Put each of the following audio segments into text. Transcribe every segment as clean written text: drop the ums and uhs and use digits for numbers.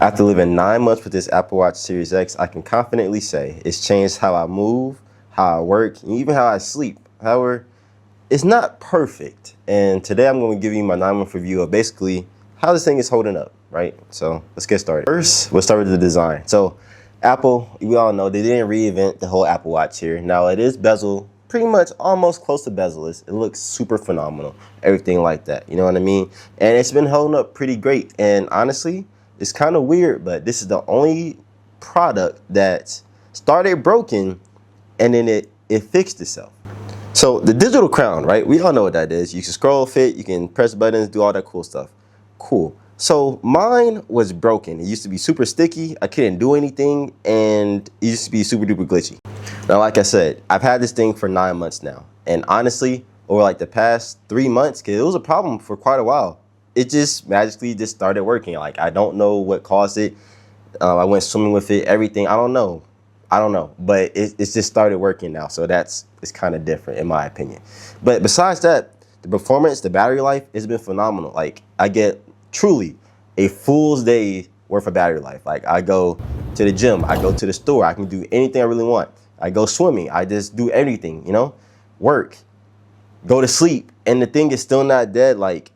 After living 9 months with this Apple Watch Series X, I can confidently say it's changed how I move, how I work, and even how I sleep. However, it's not perfect. And today I'm going to give you my 9-month review of basically how this thing is holding up, right? So let's get started. First, we'll start with the design. So Apple, we all know they didn't reinvent the whole Apple Watch here. Now it is bezel, pretty much almost close to bezel-less. It looks super phenomenal, everything like that, you know what I mean? And it's been holding up pretty great. And honestly, it's kind of weird, but this is the only product that started broken and then it fixed itself. So the digital crown, right? We all know what that is. You can scroll fit, you can press buttons, do all that cool stuff. Cool. So mine was broken. It used to be super sticky. I couldn't do anything, and it used to be super duper glitchy. Now, like I said, I've had this thing for 9 months now. And honestly, over like the past 3 months, because it was a problem for quite a while, it just magically just started working. Like, I don't know what caused it. I went swimming with it, everything. I don't know. But it's just started working now. So it's kind of different in my opinion. But besides that, the performance, the battery life, it's been phenomenal. Like, I get truly a full day worth of battery life. Like, I go to the gym, I go to the store, I can do anything I really want. I go swimming, I just do everything, you know, work, go to sleep, and the thing is still not dead. Like,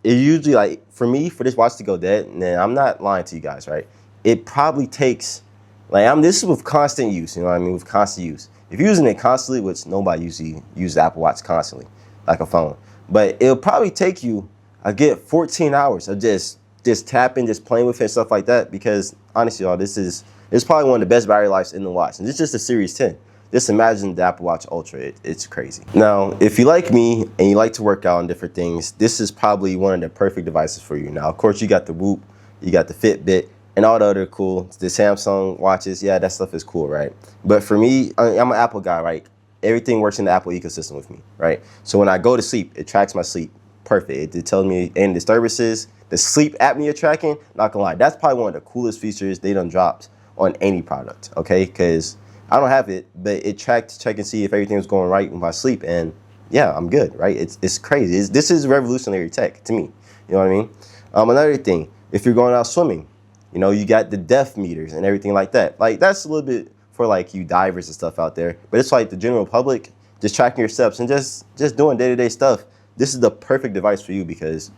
it usually, like, for me, for this watch to go dead, and then I'm not lying to you guys, right? It probably takes, like, this is with constant use, you know what I mean? With constant use. If you're using it constantly, which nobody usually uses the Apple Watch constantly, like a phone, but it'll probably take you, I get 14 hours of just tapping, just playing with it and stuff like that, because honestly, y'all, this is probably one of the best battery lives in the watch, and it's just a Series 10. Just imagine the Apple Watch Ultra. It's crazy. Now, if you like me and you like to work out on different things, this is probably one of the perfect devices for you. Now, of course, you got the Whoop, you got the Fitbit, and all the other cool, the Samsung watches. Yeah, that stuff is cool, right? But for me, I'm an Apple guy, right? Everything works in the Apple ecosystem with me, right? So when I go to sleep, it tracks my sleep. Perfect. It tells me any disturbances. The sleep apnea tracking, not gonna lie, that's probably one of the coolest features they done dropped on any product, okay? Because I don't have it, but it tracked to check and see if everything was going right with my sleep, and yeah, I'm good, right? It's crazy. This is revolutionary tech to me. You know what I mean? Another thing, if you're going out swimming, you know, you got the depth meters and everything like that. Like, that's a little bit for like you divers and stuff out there, but it's like the general public, just tracking your steps and just doing day-to-day stuff. This is the perfect device for you because,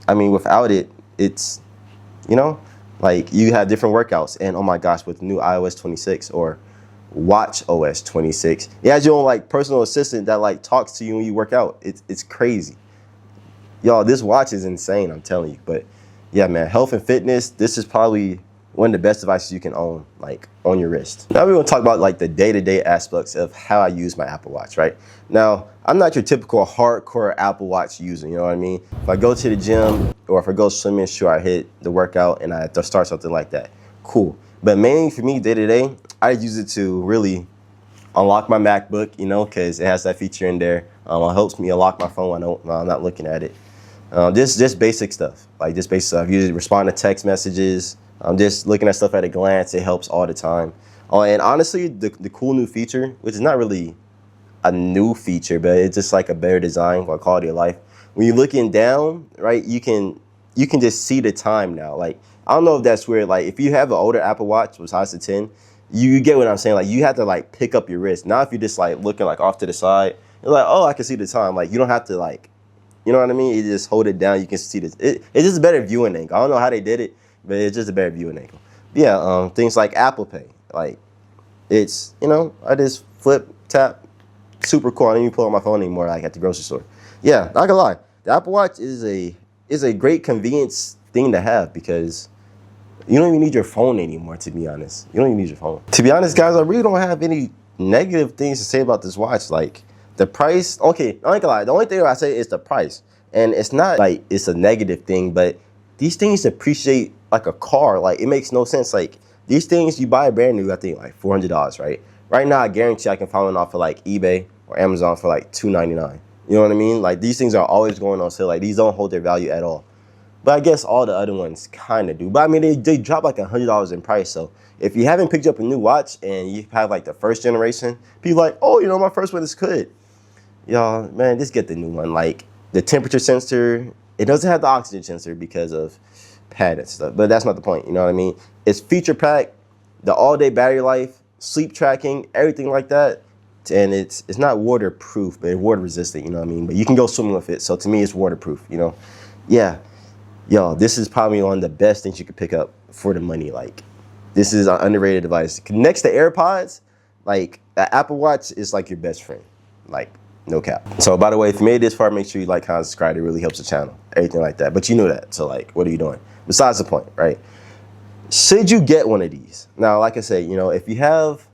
I mean, without it, it's, you know, like you have different workouts, and oh my gosh, with the new iOS 26 or Watch OS 26, it has your own like personal assistant that like talks to you when you work out. It's crazy, y'all. This watch is insane, I'm telling you. But yeah, man, health and fitness, this is probably one of the best devices you can own, like on your wrist. Now we're gonna talk about like the day-to-day aspects of how I use my Apple Watch, right? Now, I'm not your typical hardcore Apple Watch user, you know what I mean? If I go to the gym or if I go swimming, sure, I hit the workout and I have to start something like that. Cool. But mainly for me, day-to-day, I use it to really unlock my MacBook, you know, because it has that feature in there. It helps me unlock my phone when I'm not looking at it. Just basic stuff, like just basic stuff. Usually respond to text messages. I'm just looking at stuff at a glance. It helps all the time. And honestly, the cool new feature, which is not really a new feature, but it's just like a better design for quality of life. When you're looking down, right, you can just see the time now. Like, I don't know if that's weird. Like, if you have an older Apple Watch besides the 10, you get what I'm saying. Like, you have to like pick up your wrist. Now, if you're just like looking like off to the side, you're like, oh, I can see the time. Like, you don't have to like, you know what I mean? You just hold it down. You can see this. It's just a better viewing angle. I don't know how they did it, but it's just a better viewing angle. Yeah, things like Apple Pay. Like, it's, you know, I just flip, tap, super cool. I don't even pull out my phone anymore like at the grocery store. Yeah, not gonna lie. The Apple Watch is a great convenience thing to have because you don't even need your phone anymore, to be honest. You don't even need your phone. To be honest, guys, I really don't have any negative things to say about this watch. Like, the price, okay, I ain't gonna lie. The only thing I say is the price. And it's not like it's a negative thing, but these things depreciate like a car. Like, it makes no sense. Like, these things, you buy brand new, I think like $400, right? Right now, I guarantee I can find one off of like eBay or Amazon for like $299. You know what I mean? Like, these things are always going on sale. Like, these don't hold their value at all. But I guess all the other ones kind of do. But I mean, they drop like $100 in price. So if you haven't picked up a new watch and you have like the first generation, people like, oh, you know, my first one is good. Y'all, man, just get the new one. Like, the temperature sensor, it doesn't have the oxygen sensor because of padded stuff, but that's not the point. You know what I mean? It's feature packed, the all-day battery life, sleep tracking, everything like that. And it's not waterproof, but it's water resistant, you know what I mean? But you can go swimming with it. So to me, it's waterproof, you know? Yeah, yo, this is probably one of the best things you could pick up for the money. Like, this is an underrated device. Next to AirPods, like, the Apple Watch is like your best friend. Like, no cap. So by the way, if you made it this far, make sure you like, comment, subscribe. It really helps the channel, everything like that. But you know that, so like, what are you doing? Besides the point, right? Should you get one of these? Now, like I say, you know, if you have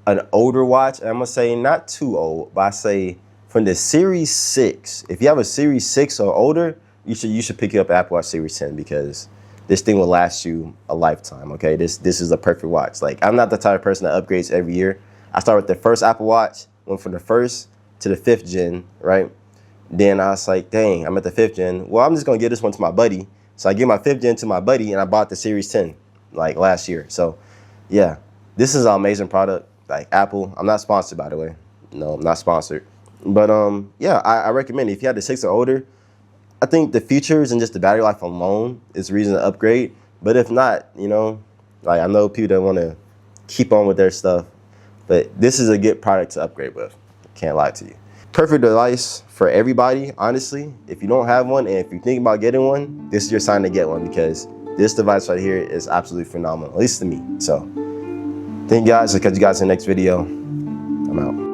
an older watch, and I'm gonna say not too old, but I say from the Series 6, if you have a Series 6 or older, you should pick up Apple Watch Series 10, because this thing will last you a lifetime, okay? This is the perfect watch. Like, I'm not the type of person that upgrades every year. I started with the first Apple Watch, went from the first to the 5th gen, right? Then I was like, dang, I'm at the 5th gen. Well, I'm just gonna give this one to my buddy. So I give my 5th gen to my buddy, and I bought the Series 10 like last year. So yeah, this is an amazing product. Like, Apple, I'm not sponsored, by the way. No, I'm not sponsored. But yeah, I recommend it. If you have the 6 or older, I think the features and just the battery life alone is a reason to upgrade. But if not, you know, like, I know people that want to keep on with their stuff, but this is a good product to upgrade with. Can't lie to you. Perfect device for everybody, honestly. If you don't have one, and if you think about getting one, this is your sign to get one, because this device right here is absolutely phenomenal, at least to me. So thank you guys. I'll catch you guys in the next video. I'm out.